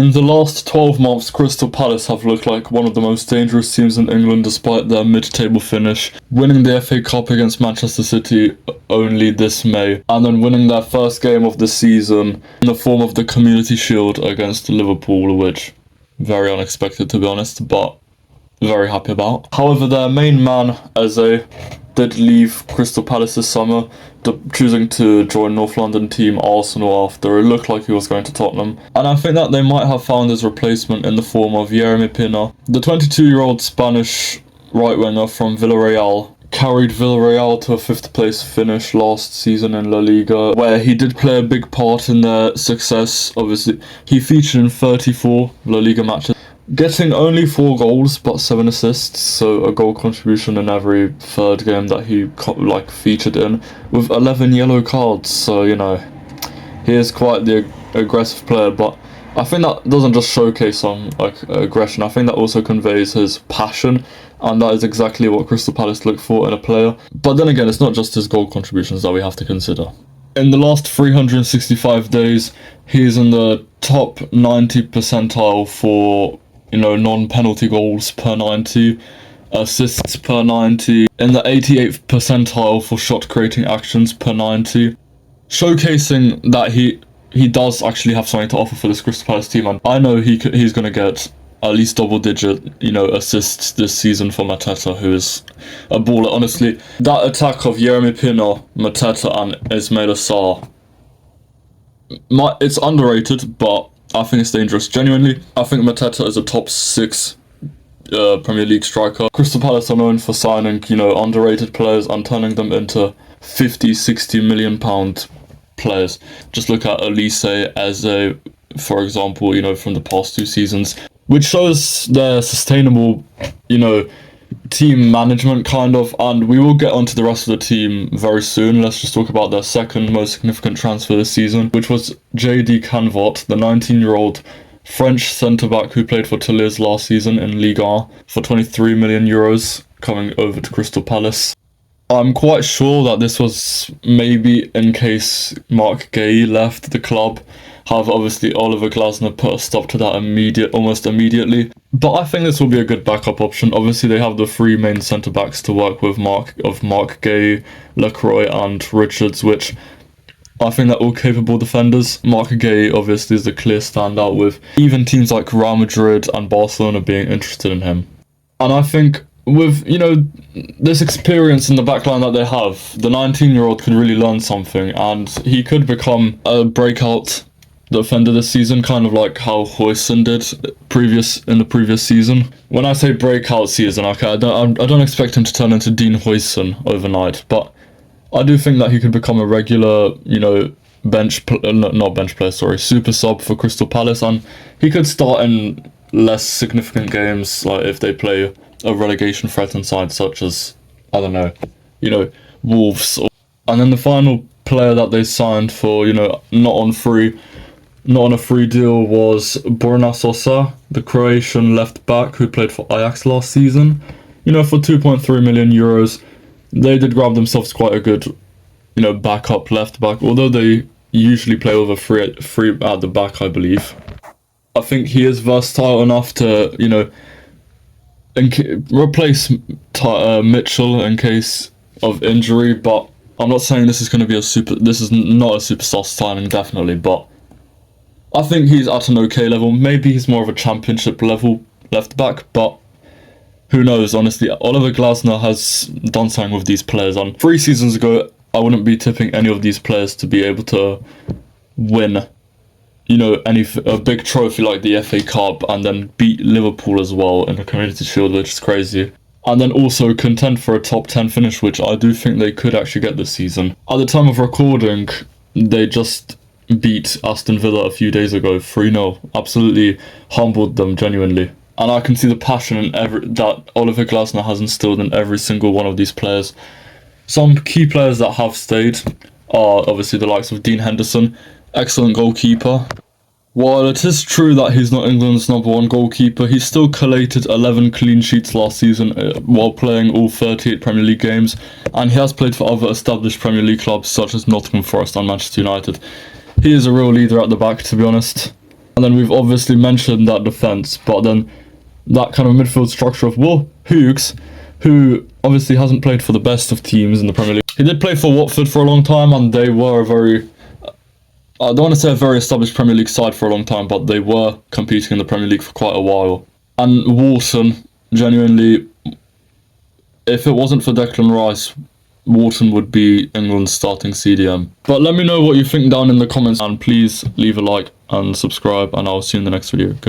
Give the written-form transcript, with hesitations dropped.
In the last 12 months, Crystal Palace have looked like one of the most dangerous teams in England despite their mid-table finish, winning the FA Cup against Manchester City only this May, and then winning their first game of the season in the form of the Community Shield against Liverpool, which very unexpected to be honest, but very happy about. However, their main man, Eze, did leave Crystal Palace this summer, choosing to join North London team Arsenal after it looked like he was going to Tottenham. And I think that they might have found his replacement in the form of Yeremy Pina. The 22-year-old Spanish right-winger from Villarreal carried Villarreal to a 5th place finish last season in La Liga, where he did play a big part in their success. Obviously, he featured in 34 La Liga matches, getting only 4 goals but 7 assists, so a goal contribution in every third game that he featured in, with 11 yellow cards. So he is quite the aggressive player, but I think that doesn't just showcase some aggression. I think that also conveys his passion, and that is exactly what Crystal Palace look for in a player. But then again, it's not just his goal contributions that we have to consider. In the last 365 days, he is in the top 90 percentile for non-penalty goals per 90, assists per 90, in the 88th percentile for shot-creating actions per 90, showcasing that he does actually have something to offer for this Crystal Palace team, and I know he's going to get at least double-digit, assists this season for Mateta, who is a baller. Honestly, that attack of Yeremy Pina, Mateta, and Ismaila Sarr, it's underrated, but I think it's dangerous. Genuinely, I think Mateta is a top 6 Premier League striker. Crystal Palace are known for signing, underrated players and turning them into 50-60 million pound players. Just look at Elise, Eze, for example, from the past 2 seasons, which shows their sustainable, team management kind of. And we will get onto the rest of the team very soon. Let's just talk about their second most significant transfer this season, which was JD Canvot, the 19-year-old French centre-back who played for Toulouse last season in Ligue 1 for 23 million euros, coming over to Crystal Palace. I'm quite sure that this was maybe in case Marc Guéhi left the club. However, obviously Oliver Glasner put a stop to that almost immediately. But I think this will be a good backup option. Obviously, they have the 3 main centre-backs to work with, Marc Guéhi, Lacroix and Richards, which I think they're all capable defenders. Marc Guéhi obviously is the clear standout, with even teams like Real Madrid and Barcelona being interested in him. And I think with, this experience in the backline that they have, the 19-year-old could really learn something, and he could become a breakout defender this season, kind of like how Huijsen did in the previous season. When I say breakout season, okay, I don't expect him to turn into Dean Huijsen overnight, but I do think that he could become a regular, super sub for Crystal Palace, and he could start in less significant games, like if they play a relegation threatened side such as, I don't know, Wolves. And then the final player that they signed for, not on a free deal, was Borna Sosa, the Croatian left back who played for Ajax last season. For 2.3 million euros, they did grab themselves quite a good, backup left back, although they usually play with a free at the back, I believe. I think he is versatile enough to, replace Mitchell in case of injury, but I'm not saying this is not a superstar signing, definitely, but I think he's at an okay level. Maybe he's more of a championship level left back, but who knows, honestly. Oliver Glasner has done something with these players, and 3 seasons ago, I wouldn't be tipping any of these players to be able to win, a big trophy like the FA Cup, and then beat Liverpool as well in the Community Shield, which is crazy. And then also contend for a top 10 finish, which I do think they could actually get this season. At the time of recording, they just beat Aston Villa a few days ago 3-0. Absolutely humbled them, genuinely. And I can see the passion that Oliver Glasner has instilled in every single one of these players. Some key players that have stayed are obviously the likes of Dean Henderson, excellent goalkeeper. While it is true that he's not England's #1 goalkeeper, he still collated 11 clean sheets last season while playing all 38 Premier League games, and he has played for other established Premier League clubs such as Nottingham Forest and Manchester United. He is a real leader at the back, to be honest. And then we've obviously mentioned that defence, but then that kind of midfield structure of Will Hughes, who obviously hasn't played for the best of teams in the Premier League. He did play for Watford for a long time, and they were a very, I don't want to say a very established Premier League side for a long time, but they were competing in the Premier League for quite a while. And Wharton, genuinely, if it wasn't for Declan Rice, Wharton would be England's starting CDM. But let me know what you think down in the comments, and please leave a like and subscribe, and I'll see you in the next video. Goodbye.